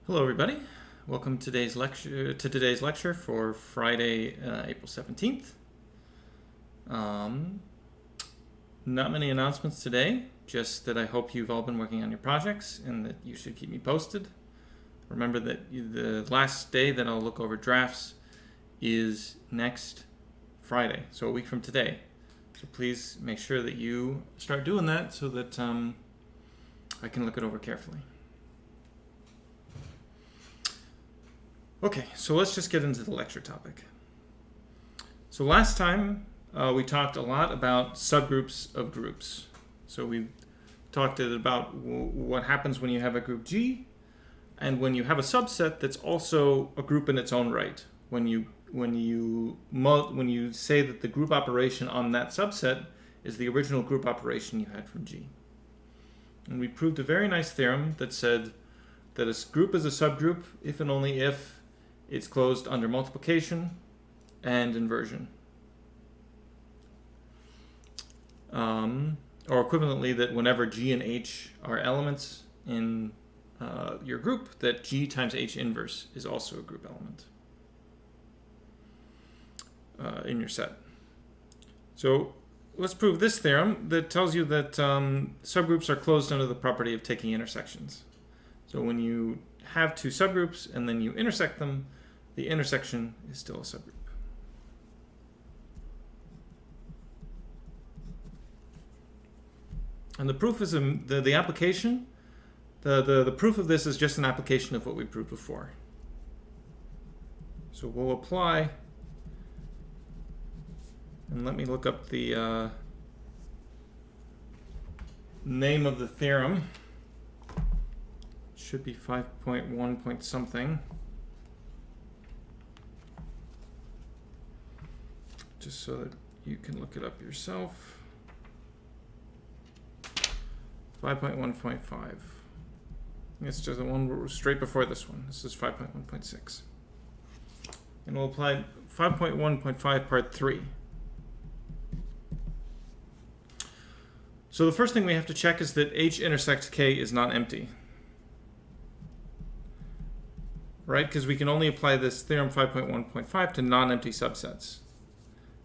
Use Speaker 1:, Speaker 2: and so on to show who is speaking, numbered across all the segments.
Speaker 1: Hello, everybody. Welcome to today's lecture for Friday, April 17th. Not many announcements today, just that I hope you've all been working on your projects and that you should keep me posted. Remember that the last day that I'll look over drafts is next Friday, so a week from today. So please make sure that you start doing that so that I can look it over carefully. Okay, so let's just get into the lecture topic. So last time we talked a lot about subgroups of groups. So we talked about what happens when you have a group G and when you have a subset that's also a group in its own right. When you say that the group operation on that subset is the original group operation you had from G. And we proved a very nice theorem that said that a group is a subgroup if and only if it's closed under multiplication and inversion. Or equivalently, that whenever G and H are elements in your group, that G times H inverse is also a group element in your set. So let's prove this theorem that tells you that subgroups are closed under the property of taking intersections. So when you have two subgroups and then you intersect them, the intersection is still a subgroup. And the proof is the application. The proof of this is just an application of what we proved before. So we'll apply, and let me look up the name of the theorem. Should be 5.1 point something. Just so that you can look it up yourself. 5.1.5. It's just the one straight before this one. This is 5.1.6. And we'll apply 5.1.5 part 3. So the first thing we have to check is that H intersects K is not empty. Right? Because we can only apply this theorem 5.1.5 to non-empty subsets.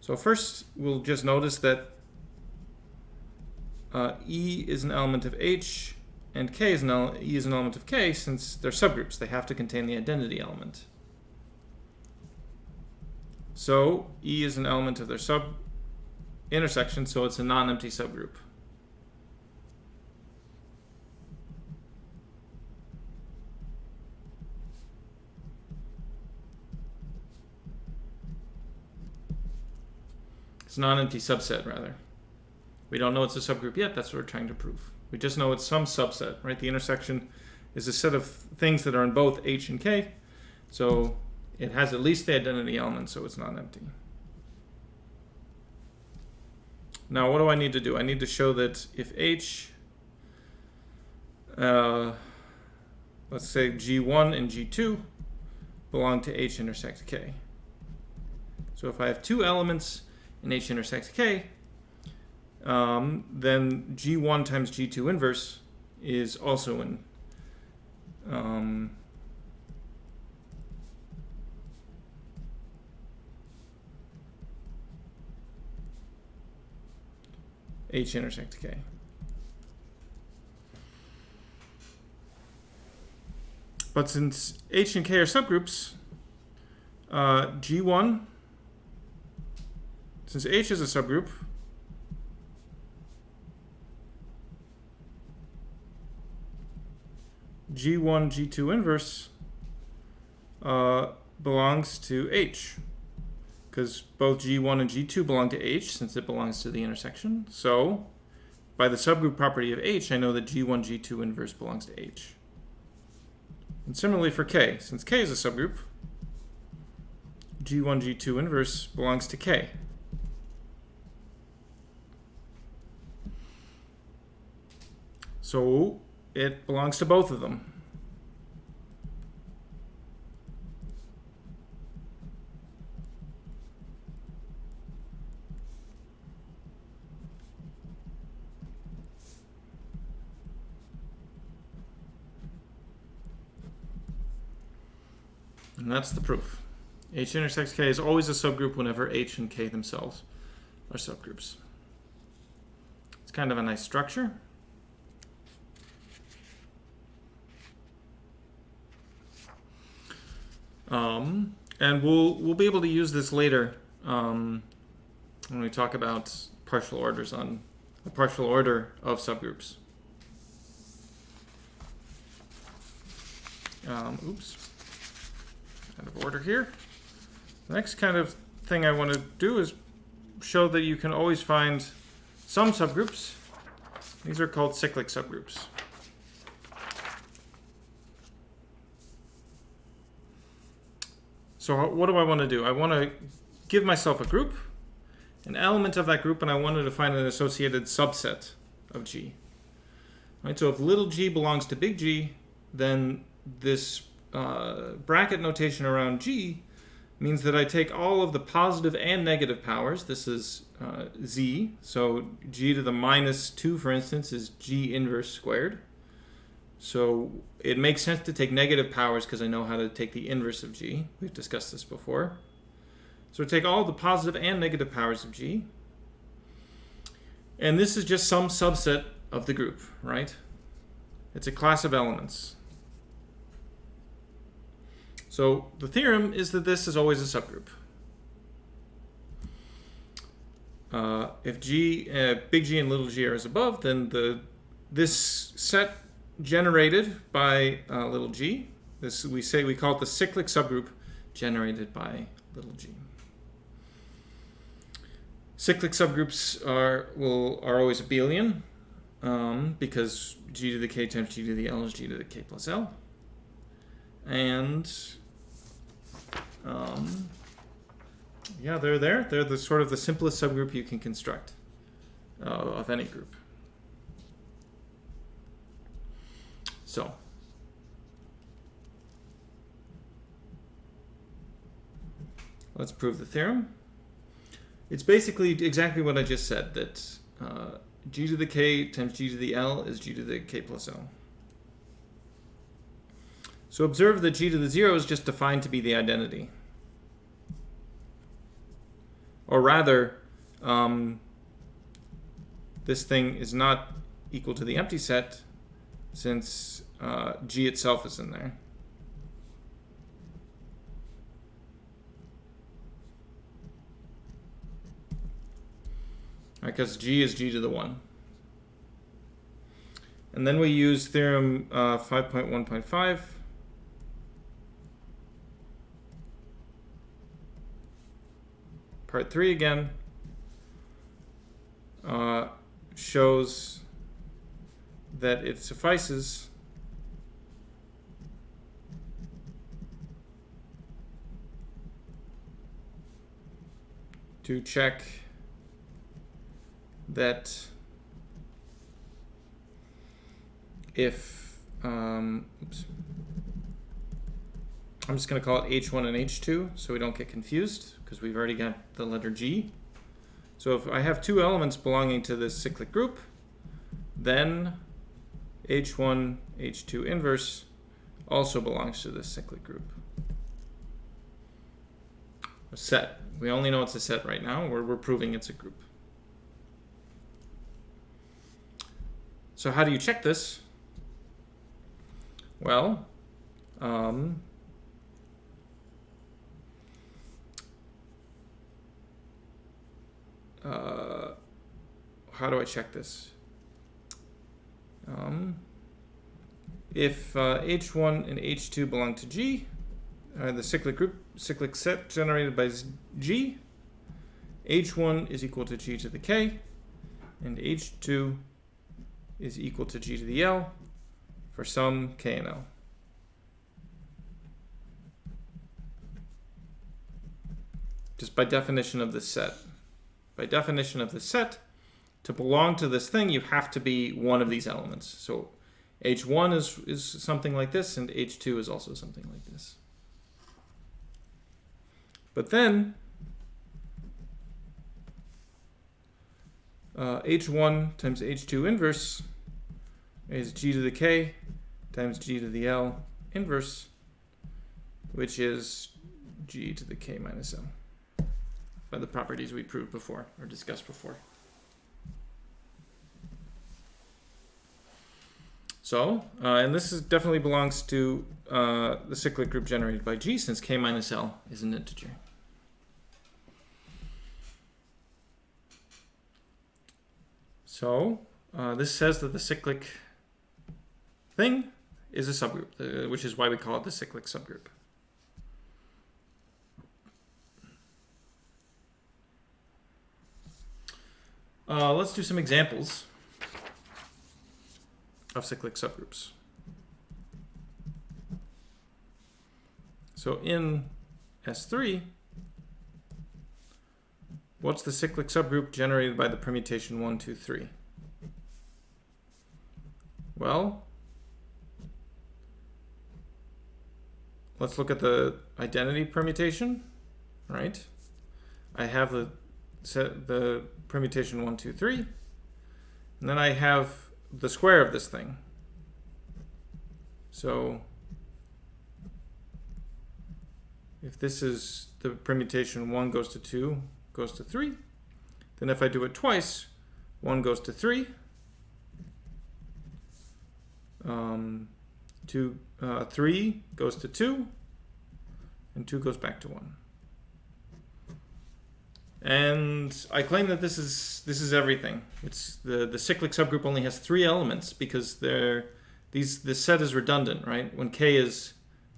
Speaker 1: So first, we'll just notice that E is an element of H and E is an element of K since they're subgroups. They have to contain the identity element. So E is an element of their intersection, so it's a non-empty subgroup. It's a non-empty subset, rather. We don't know it's a subgroup yet. That's what we're trying to prove. We just know it's some subset, right? The intersection is a set of things that are in both H and K. So it has at least the identity element, so it's not empty. Now, what do I need to do? I need to show that if H, let's say G1 and G2 belong to H intersect K. So if I have two elements in H intersects K, then G1 times G2 inverse is also in H intersects K. But since H and K are subgroups, G1, since H is a subgroup, G1, G2 inverse belongs to H, because both G1 and G2 belong to H since it belongs to the intersection. So by the subgroup property of H, I know that G1, G2 inverse belongs to H. And similarly for K, since K is a subgroup, G1, G2 inverse belongs to K. So it belongs to both of them. And that's the proof. H intersects K is always a subgroup whenever H and K themselves are subgroups. It's kind of a nice structure. And we'll be able to use this later when we talk about partial orders on the partial order of subgroups. Oops. Out of order here. The next kind of thing I want to do is show that you can always find some subgroups. These are called cyclic subgroups. So what do I want to do? I want to give myself a group, an element of that group, and I wanted to find an associated subset of G. Right? So if little g belongs to big G, then this bracket notation around G means that I take all of the positive and negative powers. This is Z, so G to the minus 2, for instance, is G inverse squared. So it makes sense to take negative powers because I know how to take the inverse of G. We've discussed this before. So take all the positive and negative powers of G. And this is just some subset of the group, right? It's a class of elements. So the theorem is that this is always a subgroup. If big G and little g are as above, then this set generated by little g, we call it the cyclic subgroup generated by little g. Cyclic subgroups are always abelian because g to the k times g to the l is g to the k plus l. And yeah, they're there. They're the sort of the simplest subgroup you can construct of any group. So let's prove the theorem. It's basically exactly what I just said, that g to the k times g to the l is g to the k plus l. So observe that g to the 0 is just defined to be the identity. Or rather, this thing is not equal to the empty set since g itself is in there. Because g is g to the 1. And then we use theorem 5.1.5. Part 3 again shows that it suffices to check that if oops, I'm just going to call it H1 and H2 so we don't get confused because we've already got the letter G. So if I have two elements belonging to this cyclic group, then H1, H2 inverse also belongs to this cyclic group. A set. We only know it's a set right now. We're proving it's a group. So how do you check this? Well, how do I check this? If H1 and H2 belong to G, the cyclic set generated by G, H1 is equal to G to the K, and H2 is equal to G to the L for some K and L. Just by definition of this set. By definition of the set, to belong to this thing, you have to be one of these elements. So H1 is something like this, and H2 is also something like this. But then, H1 times H2 inverse is G to the K times G to the L inverse. which is g to the k minus l by the properties we proved before or discussed before. So, and this definitely belongs to the cyclic group generated by G, since k minus l is an integer. So, this says that the cyclic thing is a subgroup, which is why we call it the cyclic subgroup. Let's do some examples of cyclic subgroups. So in S3, what's the cyclic subgroup generated by the permutation 1, 2, 3? Well, let's look at the identity permutation, right? I have the permutation 1, 2, 3, and then I have the square of this thing. So if this is the permutation 1 goes to 2 goes to 3, then if I do it twice, 1 goes to 3, 3 goes to 2, and 2 goes back to 1. And I claim that this is everything. It's the cyclic subgroup only has 3 elements because this set is redundant, right? When k is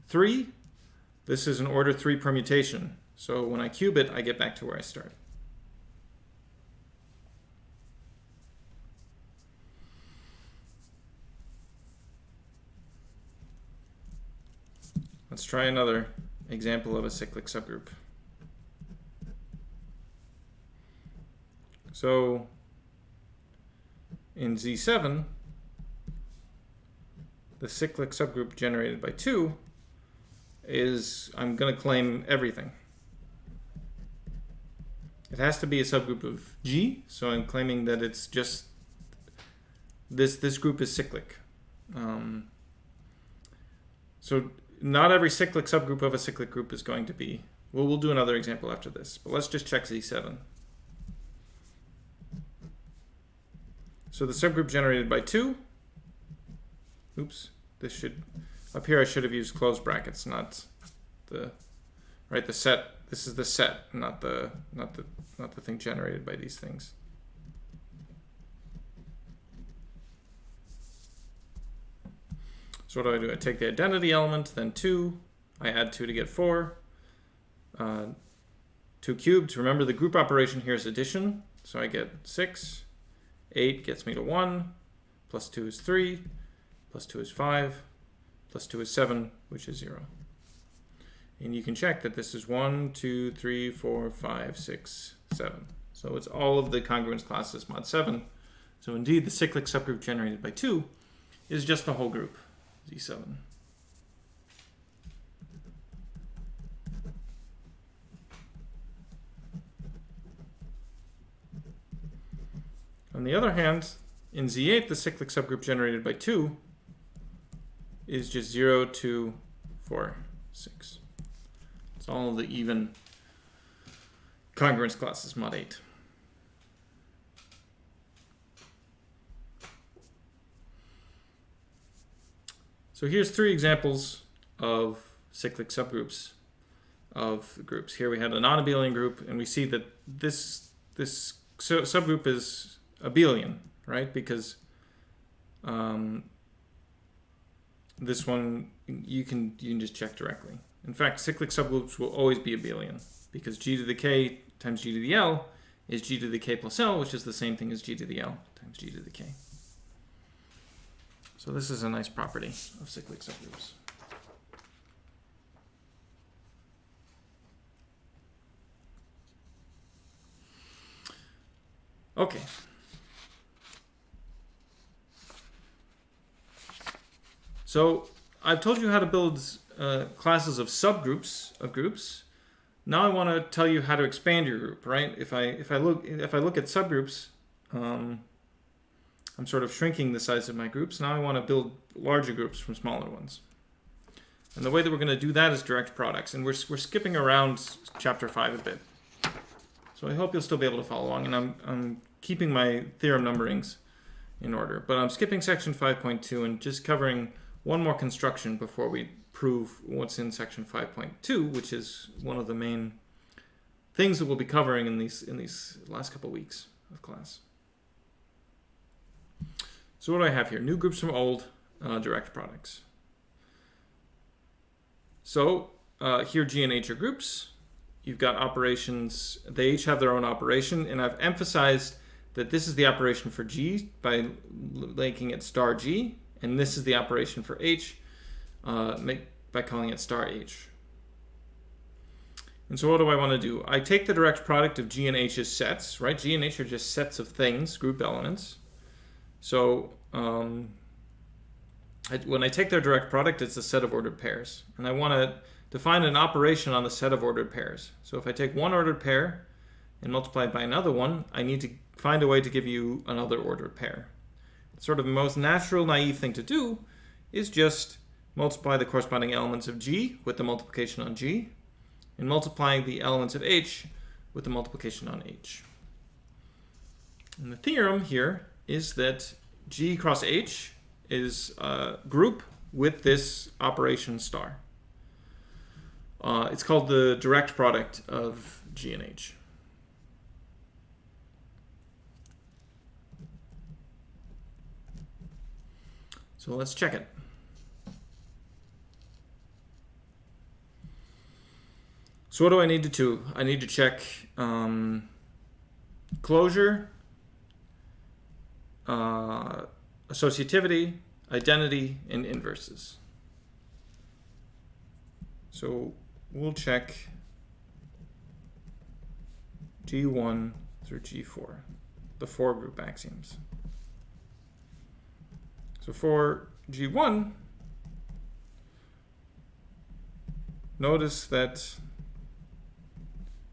Speaker 1: 3, this is an order 3 permutation. So when I cube it, I get back to where I start. Let's try another example of a cyclic subgroup. So in Z7, the cyclic subgroup generated by 2 is, I'm going to claim everything. It has to be a subgroup of G, so I'm claiming that it's just this group is cyclic. So not every cyclic subgroup of a cyclic group is going to be, well, we'll do another example after this, but let's just check Z7. So the subgroup generated by 2, oops, this should, up here I should have used closed brackets, not the, right, the set, this is the set, not the thing generated by these things. So what do? I take the identity element, then 2, I add 2 to get 4, 2 cubed, remember the group operation here is addition, so I get 6, 8 gets me to 1, plus 2 is 3, plus 2 is 5, plus 2 is 7, which is 0. And you can check that this is 1, 2, 3, 4, 5, 6, 7. So it's all of the congruence classes mod 7. So indeed, the cyclic subgroup generated by 2 is just the whole group, Z7. On the other hand, in Z8, the cyclic subgroup generated by 2 is just 0, 2, 4, 6. It's all of the even congruence classes mod 8. So here's 3 examples of cyclic subgroups of groups. Here we had a non-abelian group, and we see that this subgroup is abelian, right? Because this one you can just check directly. In fact, cyclic subgroups will always be abelian because g to the k times g to the l is g to the k plus l, which is the same thing as g to the l times g to the k. So this is a nice property of cyclic subgroups. Okay. So I've told you how to build classes of subgroups of groups. Now I want to tell you how to expand your group, right? If I look at subgroups, I'm sort of shrinking the size of my groups. Now I want to build larger groups from smaller ones. And the way that we're going to do that is direct products. And we're skipping around chapter 5 a bit. So I hope you'll still be able to follow along. And I'm keeping my theorem numberings in order. But I'm skipping section 5.2 and just covering one more construction before we prove what's in section 5.2, which is one of the main things that we'll be covering in these last couple of weeks of class. So what do I have here? New groups from old, direct products. So here G and H are groups. You've got operations. They each have their own operation, and I've emphasized that this is the operation for G by making it star G, and this is the operation for H by calling it star H. And so what do I want to do? I take the direct product of G and H's sets, right? G and H are just sets of things, group elements. So when I take their direct product, it's a set of ordered pairs. And I want to define an operation on the set of ordered pairs. So if I take one ordered pair and multiply it by another one, I need to find a way to give you another ordered pair. Sort of the most natural, naive thing to do is just multiply the corresponding elements of G with the multiplication on G, and multiplying the elements of H with the multiplication on H. And the theorem here is that G cross H is a group with this operation star. It's called the direct product of G and H. So let's check it. So what do I need to do? I need to check closure, associativity, identity, and inverses. So we'll check G1 through G4, the 4 group axioms. So for G1, notice that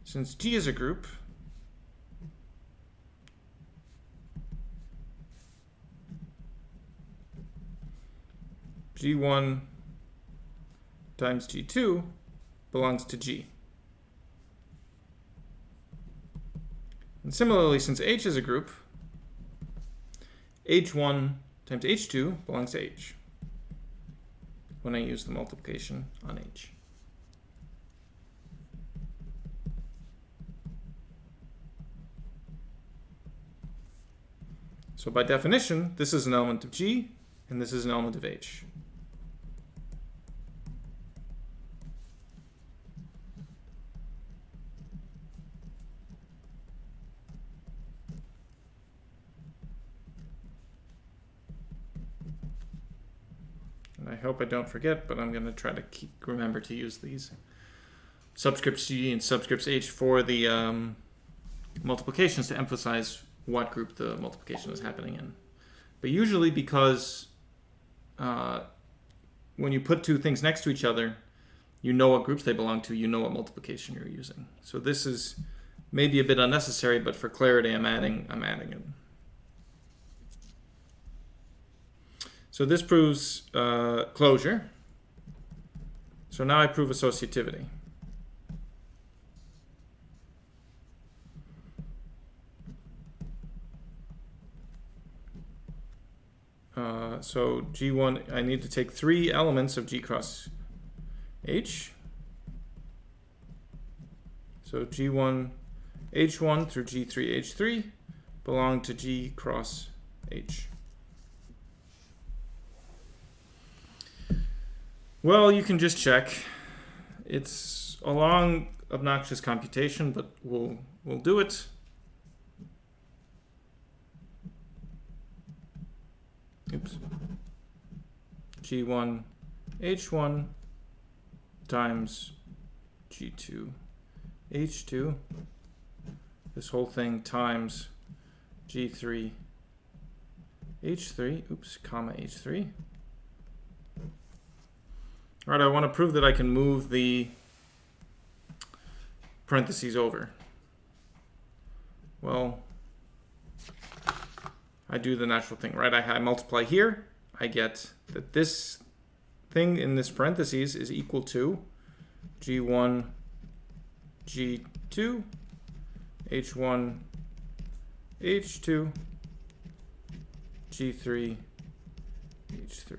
Speaker 1: since G is a group, G1 times G2 belongs to G. And similarly, since H is a group, H1 times H2 belongs to H when I use the multiplication on H. So by definition, this is an element of G, and this is an element of H. And I hope I don't forget, but I'm going to try to remember to use these subscripts G and subscripts H for the multiplications to emphasize what group the multiplication is happening in. But usually because when you put two things next to each other, you know what groups they belong to, you know what multiplication you're using. So this is maybe a bit unnecessary, but for clarity I'm adding it. So this proves closure. So now I prove associativity. So G1, I need to take 3 elements of G cross H. So G1, H1 through G3, H3 belong to G cross H. Well, you can just check. It's a long, obnoxious computation, but we'll do it. Oops. G1, H1 times G2, H2. This whole thing times G3, H3, oops, comma H3. All right, I want to prove that I can move the parentheses over. Well, I do the natural thing, right? I multiply here. I get that this thing in this parentheses is equal to G1, G2, H1, H2, G3, H3.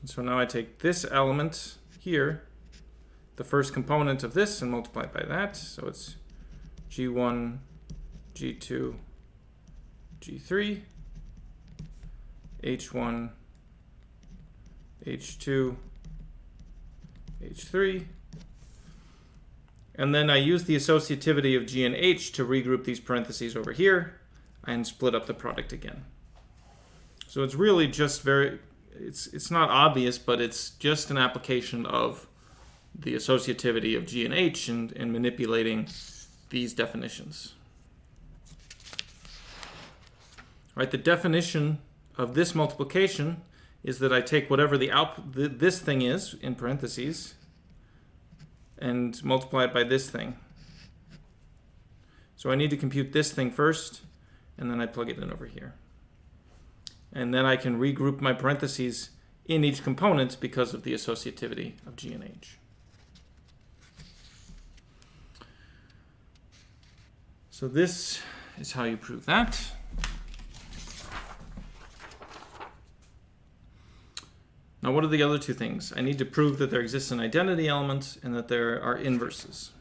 Speaker 1: And so now I take this element here, the first component of this, and multiply it by that. So it's G1, G2, G3, H1, H2, H3. And then I use the associativity of G and H to regroup these parentheses over here and split up the product again. So it's really just it's not obvious, but it's just an application of the associativity of G and H and manipulating these definitions. Right, the definition of this multiplication is that I take whatever this thing is in parentheses and multiply it by this thing. So I need to compute this thing first, and then I plug it in over here. And then I can regroup my parentheses in each component because of the associativity of G and H. So this is how you prove that. Now, what are the other two things? I need to prove that there exists an identity element and that there are inverses.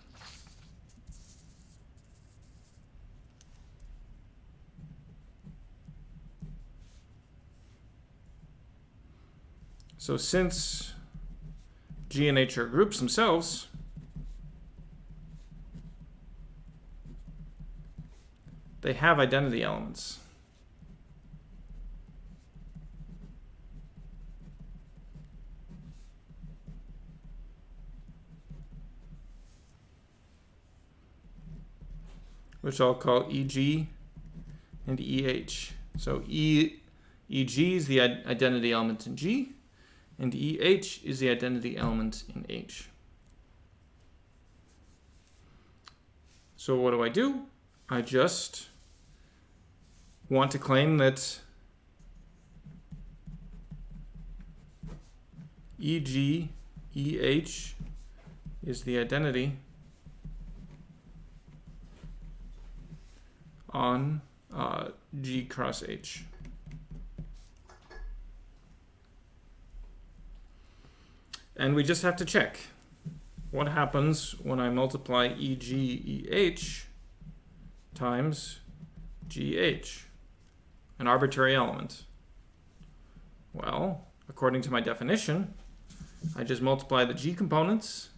Speaker 1: So since G and H are groups themselves, they have identity elements. Which I'll call EG and EH. So EG is the identity element in G, and EH is the identity element in H. So what do? I just want to claim that EG, EH is the identity on G cross H. And we just have to check what happens when I multiply EG, EH times GH, an arbitrary element. Well, according to my definition, I just multiply the G components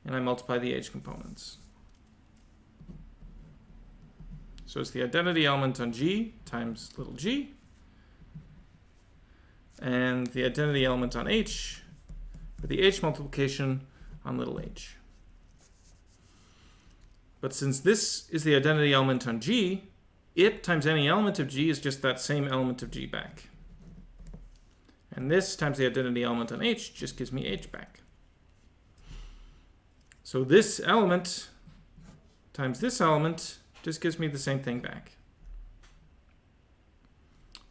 Speaker 1: and I multiply the H components. So it's the identity element on G times little g, and the identity element on H for the H multiplication on little h. But since this is the identity element on G, it times any element of G is just that same element of G back. And this times the identity element on H just gives me H back. So this element times this element just gives me the same thing back.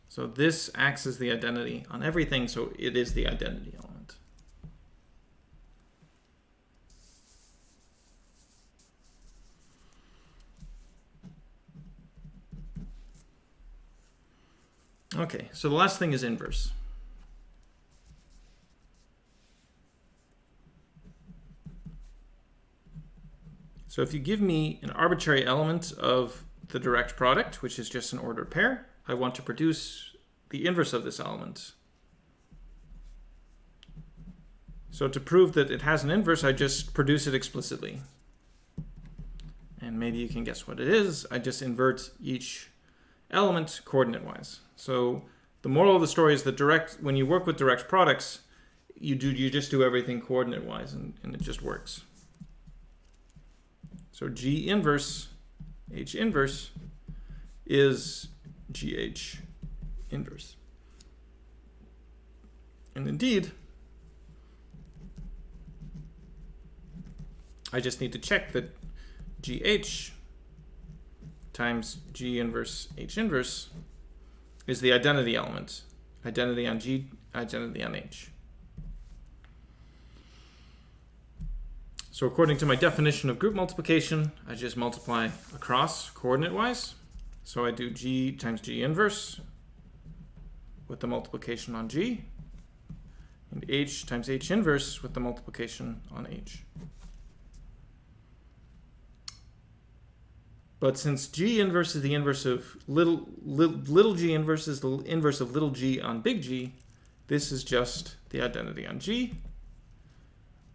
Speaker 1: So this acts as the identity on everything, so it is the identity element. Okay, so the last thing is inverse. So if you give me an arbitrary element of the direct product, which is just an ordered pair, I want to produce the inverse of this element. So to prove that it has an inverse, I just produce it explicitly. And maybe you can guess what it is. I just invert each element coordinate-wise. So the moral of the story is that when you work with direct products, you just do everything coordinate-wise, and it just works. So G inverse, H inverse is GH inverse. And indeed, I just need to check that GH times G inverse H inverse is the identity element. identity on G, identity on H. So according to my definition of group multiplication, I just multiply across coordinate-wise. So I do G times G inverse with the multiplication on G, and H times H inverse with the multiplication on H. But since G inverse is the inverse of little g inverse is the inverse of little g on big G, this is just the identity on G,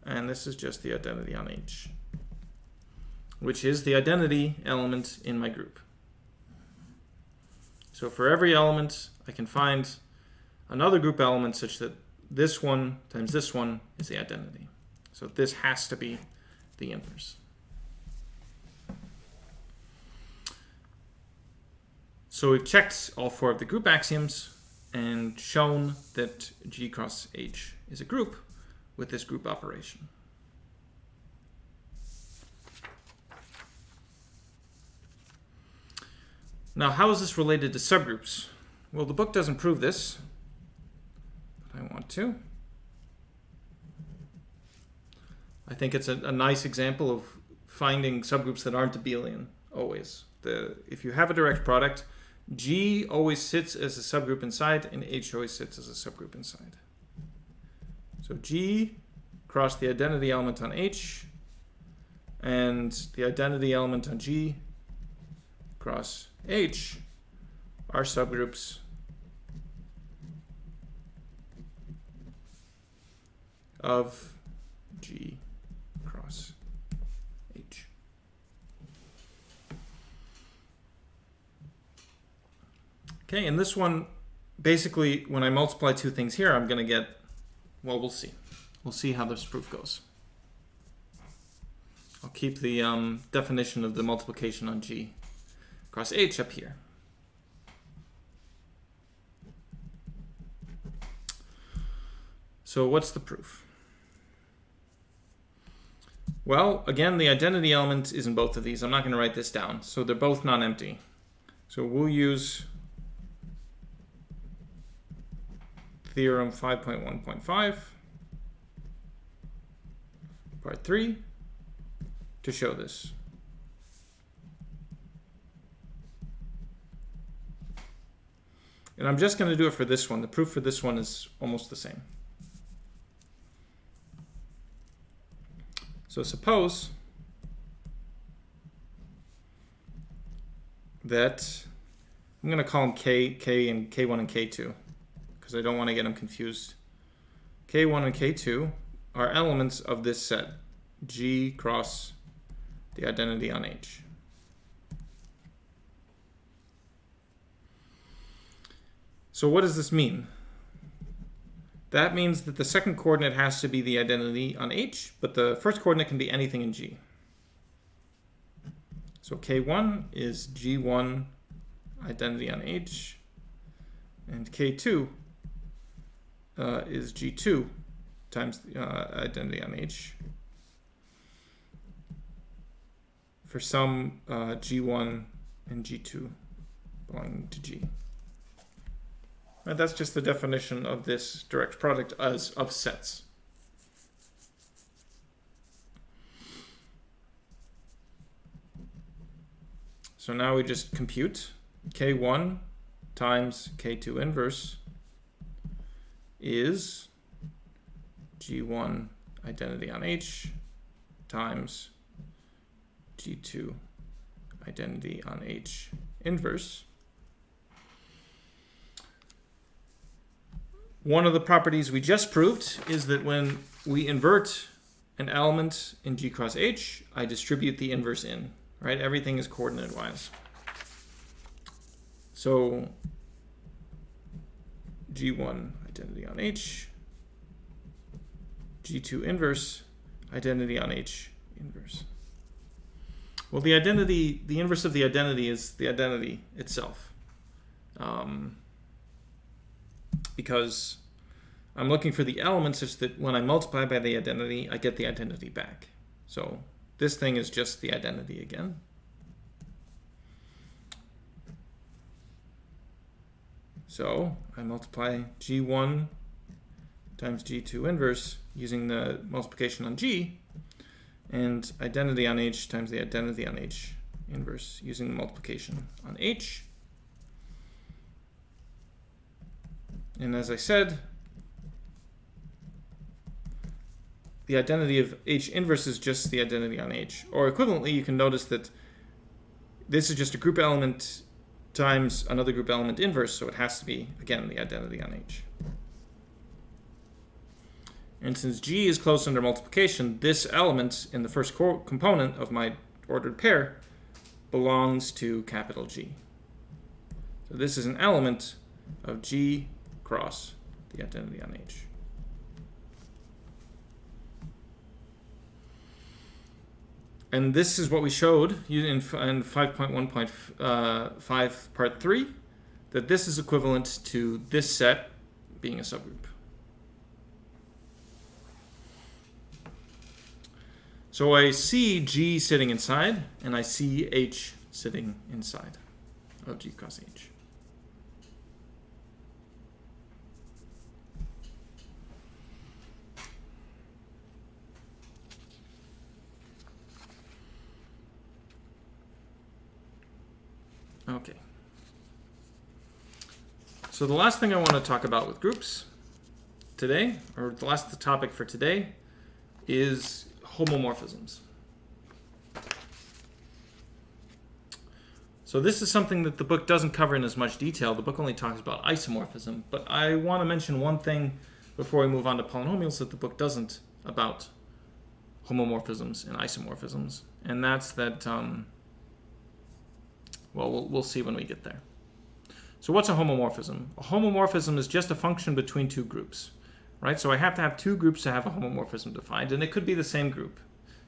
Speaker 1: and this is just the identity on H, which is the identity element in my group. So for every element, I can find another group element such that this one times this one is the identity. So this has to be the inverse. So we've checked all 4 of the group axioms and shown that G cross H is a group with this group operation. Now, how is this related to subgroups? Well, the book doesn't prove this, but I want to. I think it's a nice example of finding subgroups that aren't abelian, always. If you have a direct product, G always sits as a subgroup inside, and H always sits as a subgroup inside. So G cross the identity element on H, and the identity element on G cross H are subgroups of G cross H. Okay, and this one, basically, when I multiply 2 things here, I'm going to get, well, we'll see. We'll see how this proof goes. I'll keep the definition of the multiplication on G cross H up here. So what's the proof? Well, again, the identity element is in both of these. I'm not going to write this down. So they're both non-empty. So we'll use theorem 5.1.5, part 3, to show this. And I'm just going to do it for this one. The proof for this one is almost the same. So suppose that I'm going to call them K and K1 and K2 because I don't want to get them confused. K1 and K2 are elements of this set, G cross the identity on H. So what does this mean? That means that the second coordinate has to be the identity on H, but the first coordinate can be anything in G. So K1 is G1 identity on H, and K2 is G2 times the identity on H for some G1 and G2 belonging to G. And that's just the definition of this direct product as of sets. So now we just compute K1 times K2 inverse is G1 identity on H times G2 identity on H inverse. One of the properties we just proved is that when we invert an element in G cross H, I distribute the inverse in, right? Everything is coordinate-wise. So G1 identity on H, G2 inverse, identity on H inverse. Well, the identity, the inverse of the identity is the identity itself. Because I'm looking for the element such that when I multiply by the identity, I get the identity back. So this thing is just the identity again. So I multiply G1 times G2 inverse using the multiplication on G, and identity on H times the identity on H inverse using the multiplication on H. And as I said, the identity of H inverse is just the identity on H. Or equivalently, you can notice that this is just a group element times another group element inverse, so it has to be, again, the identity on H. And since G is closed under multiplication, this element in the first component of my ordered pair belongs to capital G. So this is an element of G cross the identity on H. And this is what we showed in 5.1.5 part 3, that this is equivalent to this set being a subgroup. So I see G sitting inside, and I see H sitting inside of G cross H. Okay. So the last thing I want to talk about with groups today, or the last topic for today, is homomorphisms. So this is something that the book doesn't cover in as much detail. The book only talks about isomorphism, but I want to mention one thing before we move on to polynomials that the book doesn't about homomorphisms and isomorphisms, and that's that, well, we'll see when we get there. So what's a homomorphism? A homomorphism is just a function between two groups, right? So I have to have two groups to have a homomorphism defined, and it could be the same group.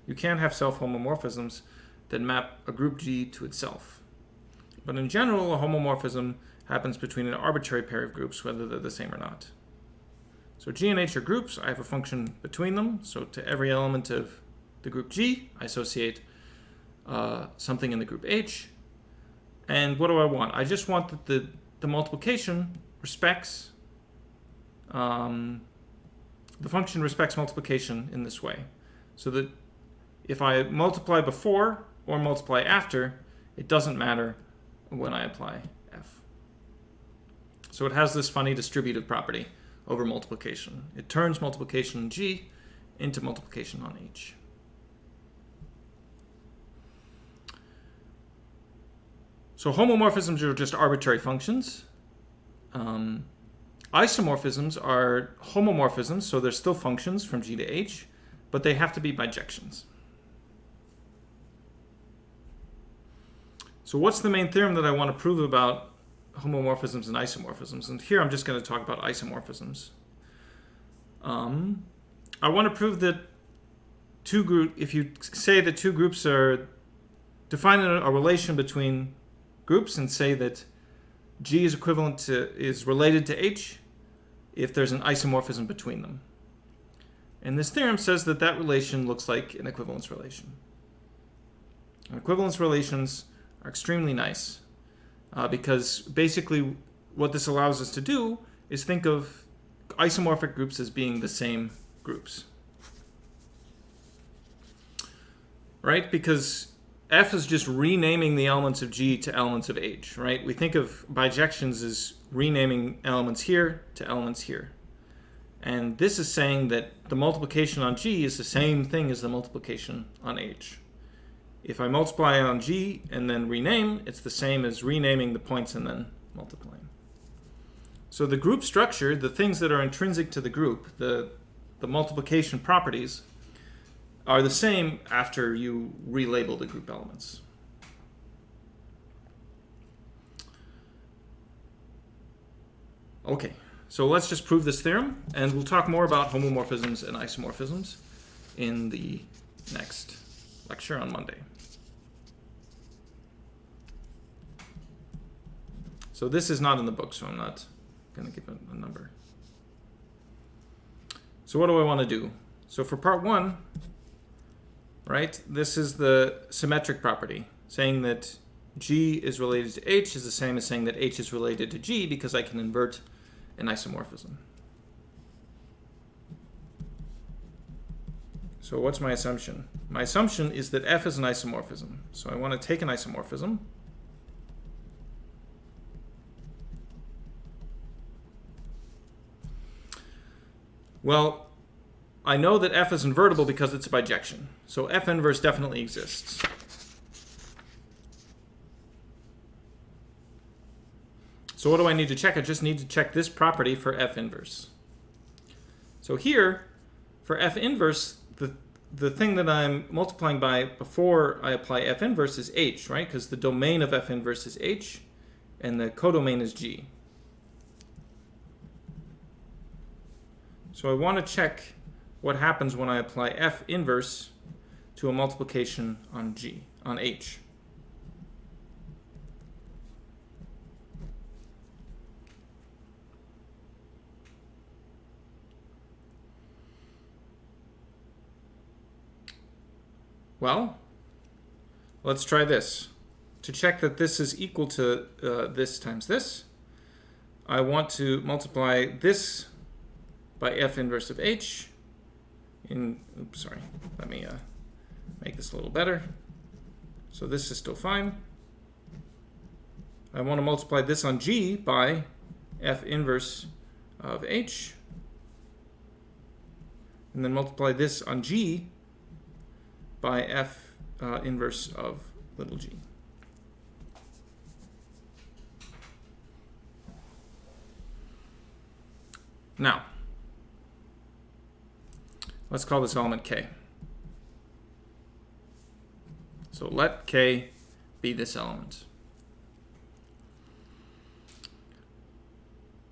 Speaker 1: You can't have self-homomorphisms that map a group G to itself. But in general, a homomorphism happens between an arbitrary pair of groups, whether they're the same or not. So G and H are groups. I have a function between them. So to every element of the group G, I associate something in the group H. And what do I want? I just want that the multiplication respects, the function respects multiplication in this way. So that if I multiply before or multiply after, it doesn't matter when I apply f. So it has this funny distributive property over multiplication. It turns multiplication on G into multiplication on H. So homomorphisms are just arbitrary functions. Isomorphisms are homomorphisms, so they're still functions from G to H, but they have to be bijections. So what's the main theorem that I want to prove about homomorphisms and isomorphisms? And here I'm just going to talk about isomorphisms. I want to prove that if you say that two groups are defining a relation between groups and say that G is related to H if there's an isomorphism between them. And this theorem says that that relation looks like an equivalence relation. And equivalence relations are extremely nice because basically what this allows us to do is think of isomorphic groups as being the same groups. Right? Because F is just renaming the elements of G to elements of H, right? We think of bijections as renaming elements here to elements here. And this is saying that the multiplication on G is the same thing as the multiplication on H. If I multiply on G and then rename, it's the same as renaming the points and then multiplying. So the group structure, the things that are intrinsic to the group, the multiplication properties, are the same after you relabel the group elements. Okay, so let's just prove this theorem, and we'll talk more about homomorphisms and isomorphisms in the next lecture on Monday. So this is not in the book, so I'm not going to give it a number. So what do I want to do? So for part 1, right, this is the symmetric property, saying that G is related to H is the same as saying that H is related to G because I can invert an isomorphism. So what's my assumption? My assumption is that F is an isomorphism. So I want to take an isomorphism. Well, I know that F is invertible because it's a bijection. So F inverse definitely exists. So what do I need to check? I just need to check this property for F inverse. So here, for F inverse, the thing that I'm multiplying by before I apply F inverse is H, right? Because the domain of F inverse is H, and the codomain is G. So I want to check what happens when I apply F inverse to a multiplication on H. Well, let's try this. To check that this is equal to this times this, I want to multiply this by F inverse of H. Oops, sorry. Let me make this a little better. So this is still fine. I want to multiply this on G by F inverse of H. And then multiply this on G by F inverse of little g. Now, let's call this element K. So let K be this element.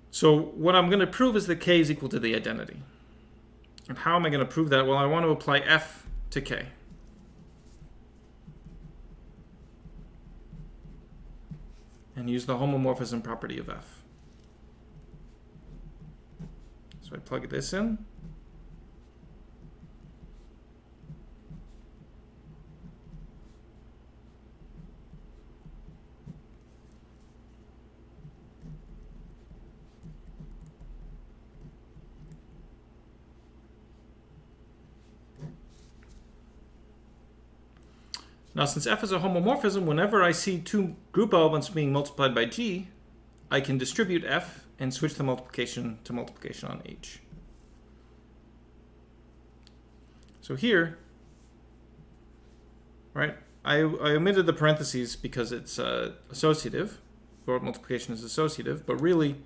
Speaker 1: So what I'm going to prove is that K is equal to the identity. And how am I going to prove that? Well, I want to apply F to K. And use the homomorphism property of F. So I plug this in. Now, since F is a homomorphism, whenever I see two group elements being multiplied by G, I can distribute F and switch the multiplication to multiplication on H. So here, right, I omitted the parentheses because it's associative, or multiplication is associative, but really,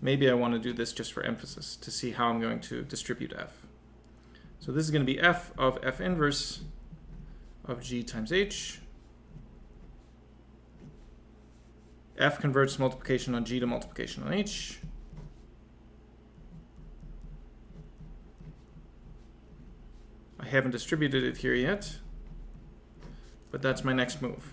Speaker 1: maybe I want to do this just for emphasis to see how I'm going to distribute F. So this is going to be F of F inverse of G times H. F converts multiplication on G to multiplication on H. I haven't distributed it here yet, but that's my next move.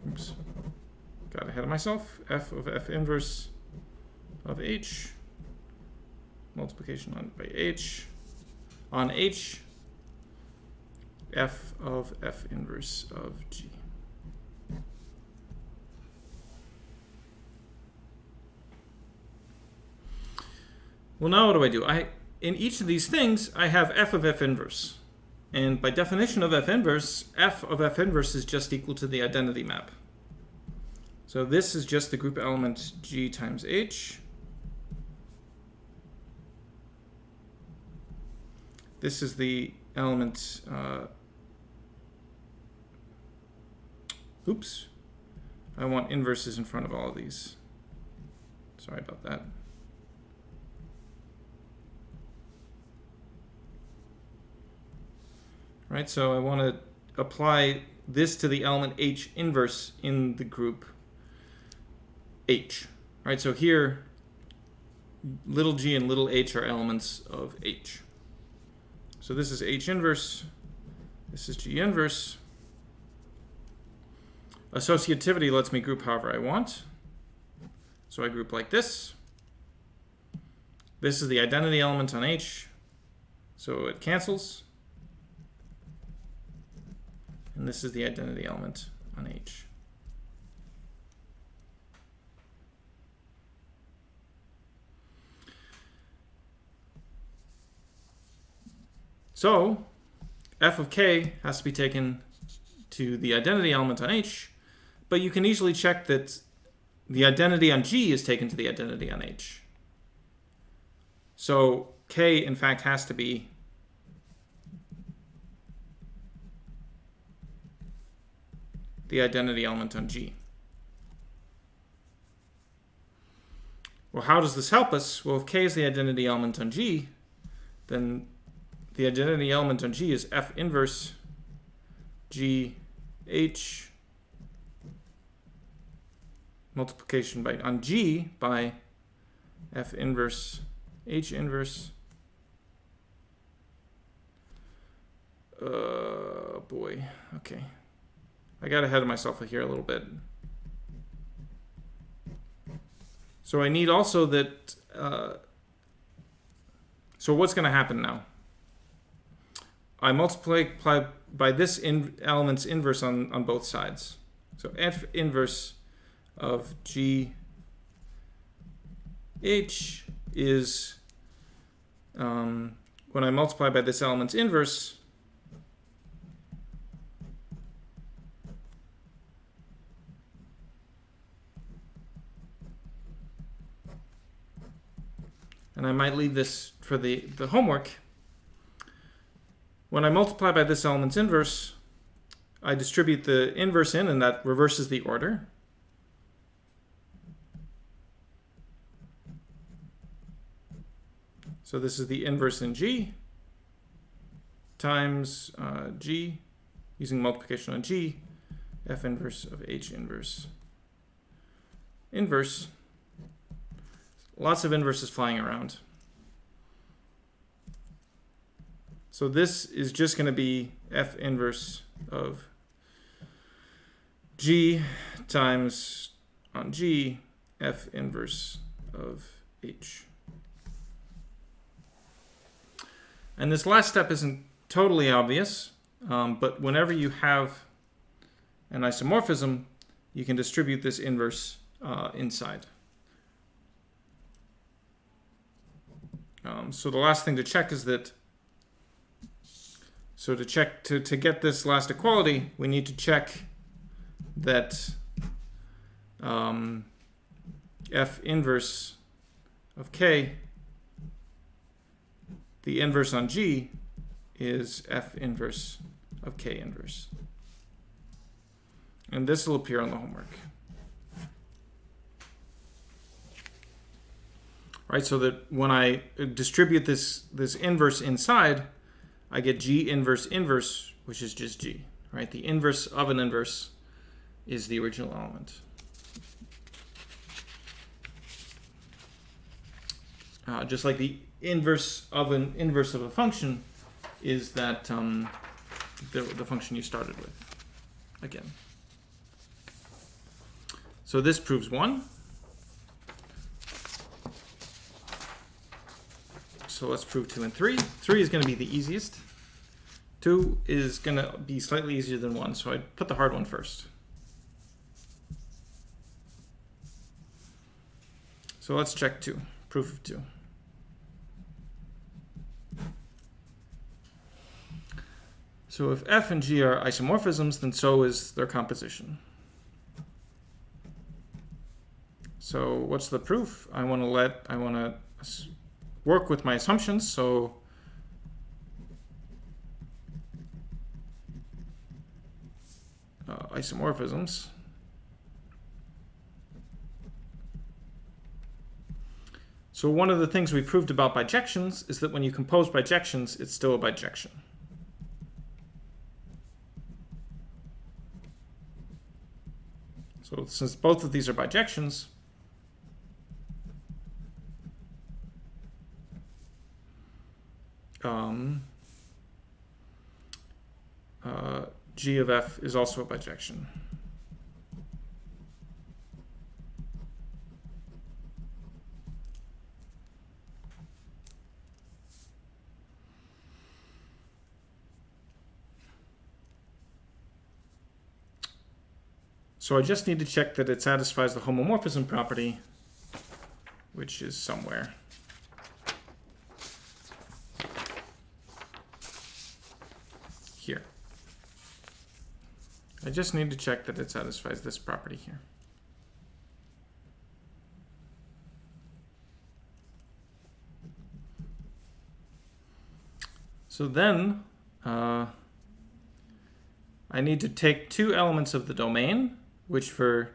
Speaker 1: Oops, got ahead of myself. F of F inverse of H, multiplication on by H, on H, F of F inverse of G. Well, now what do? In each of these things, I have F of F inverse. And by definition of F inverse, F of F inverse is just equal to the identity map. So this is just the group element G times H. This is the element, oops, I want inverses in front of all of these. Sorry about that. Right, so I want to apply this to the element H inverse in the group H. Right, so here, little g and little h are elements of H. So this is H inverse, this is G inverse. Associativity lets me group however I want. So I group like this. This is the identity element on H, so it cancels. And this is the identity element on H. So f of k has to be taken to the identity element on H, but you can easily check that the identity on G is taken to the identity on H. So k, in fact, has to be the identity element on G. Well, how does this help us? Well, if k is the identity element on G, then the identity element on G is F inverse G H multiplication by on G by F inverse H inverse. Boy, okay. I got ahead of myself here a little bit. So I need also that, so what's going to happen now? I multiply by this element's inverse on both sides. So F inverse of G H is, when I multiply by this element's inverse, and I might leave this for the homework. When I multiply by this element's inverse, I distribute the inverse in, and that reverses the order. So this is the inverse in G times G, using multiplication on G, F inverse of H inverse. Inverse. Lots of inverses flying around. So this is just going to be F inverse of G times on G, F inverse of H. And this last step isn't totally obvious, but whenever you have an isomorphism, you can distribute this inverse inside. So the last thing to check is that, so to check, to get this last equality, we need to check that F inverse of K, the inverse on G, is F inverse of K inverse. And this will appear on the homework. Right, so that when I distribute this inverse inside, I get G inverse inverse, which is just G. Right, the inverse of an inverse is the original element. Just like the inverse of an inverse of a function is that the function you started with, again. So this proves 1. So let's prove 2 and 3. 3 is going to be the easiest. 2 is going to be slightly easier than 1, so I put the hard one first. So let's check 2, proof of 2. So if F and G are isomorphisms, then so is their composition. So what's the proof? I want to work with my assumptions. So isomorphisms. So one of the things we proved about bijections is that when you compose bijections, it's still a bijection. So since both of these are bijections, G of F is also a bijection. So I just need to check that it satisfies the homomorphism property, which is somewhere. Here. I just need to check that it satisfies this property here. So then I need to take two elements of the domain, which for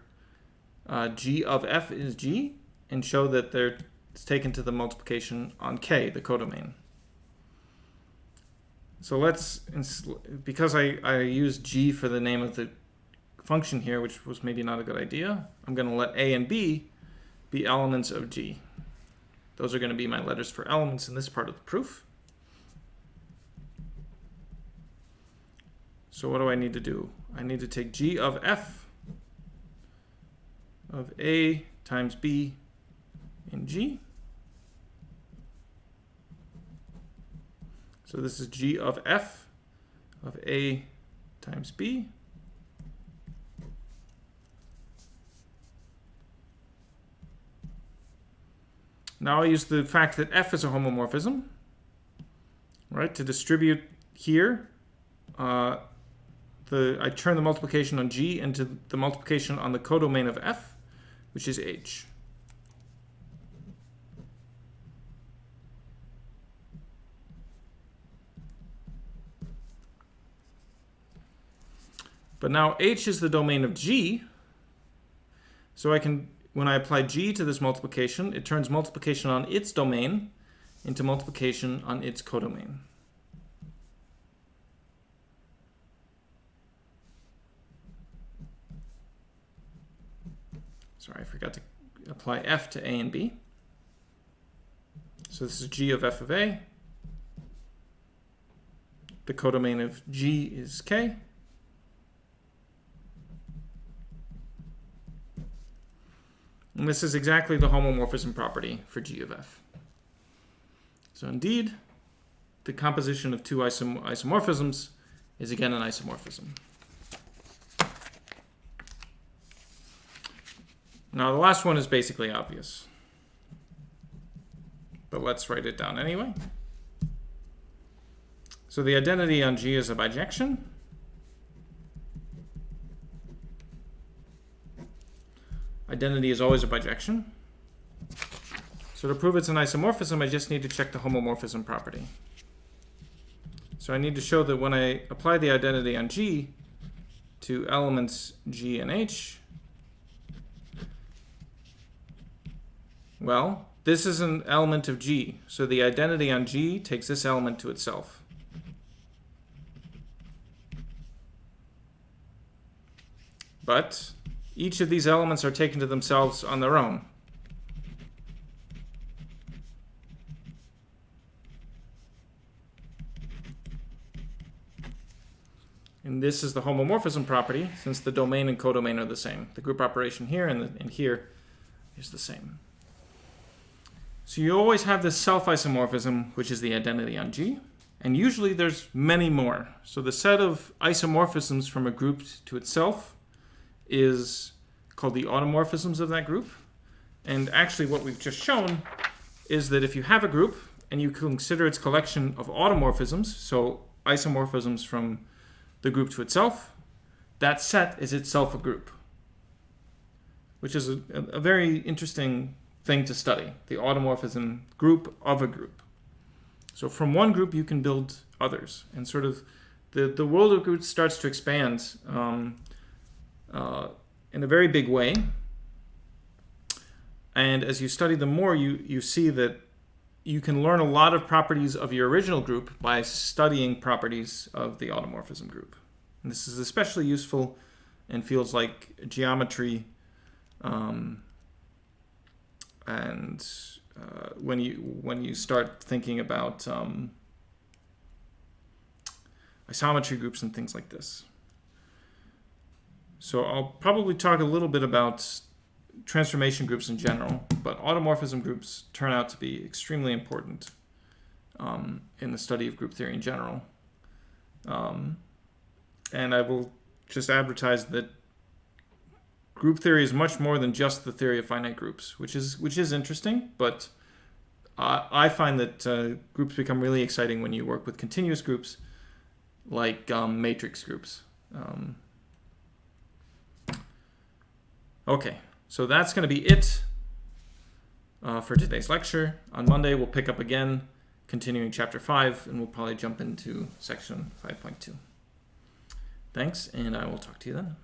Speaker 1: g of f is g, and show that it's taken to the multiplication on k, the codomain. So let's, because I used g for the name of the function here, which was maybe not a good idea, I'm going to let a and b be elements of g. Those are going to be my letters for elements in this part of the proof. So what do I need to do? I need to take g of f of a times b in g. So this is g of f of a times b. Now I use the fact that f is a homomorphism, right, to distribute here. I turn the multiplication on g into the multiplication on the codomain of f, which is h. But now h is the domain of g, so I can, when I apply g to this multiplication, it turns multiplication on its domain into multiplication on its codomain. Sorry, I forgot to apply f to a and b. So this is g of f of a. The codomain of g is k. And this is exactly the homomorphism property for g of f. So indeed, the composition of two isomorphisms is again an isomorphism. Now the last one is basically obvious, but let's write it down anyway. So the identity on G is a bijection. Identity is always a bijection. So to prove it's an isomorphism, I just need to check the homomorphism property. So I need to show that when I apply the identity on G to elements G and H, well, this is an element of G, so the identity on G takes this element to itself. But each of these elements are taken to themselves on their own. And this is the homomorphism property, since the domain and codomain are the same. The group operation here and here is the same. So you always have this self-isomorphism, which is the identity on G. And usually there's many more. So the set of isomorphisms from a group to itself is called the automorphisms of that group. And actually what we've just shown is that if you have a group and you consider its collection of automorphisms, so isomorphisms from the group to itself, that set is itself a group, which is a very interesting thing to study, the automorphism group of a group. So from one group you can build others, and sort of the world of groups starts to expand in a very big way. And as you study them more, you see that you can learn a lot of properties of your original group by studying properties of the automorphism group. And this is especially useful in fields like geometry, and when you start thinking about isometry groups and things like this. So I'll probably talk a little bit about transformation groups in general, but automorphism groups turn out to be extremely important in the study of group theory in general. And I will just advertise that group theory is much more than just the theory of finite groups, which is interesting, but I find that groups become really exciting when you work with continuous groups, like matrix groups. Okay, so that's going to be it for today's lecture. On Monday, we'll pick up again, continuing chapter 5, and we'll probably jump into section 5.2. Thanks, and I will talk to you then.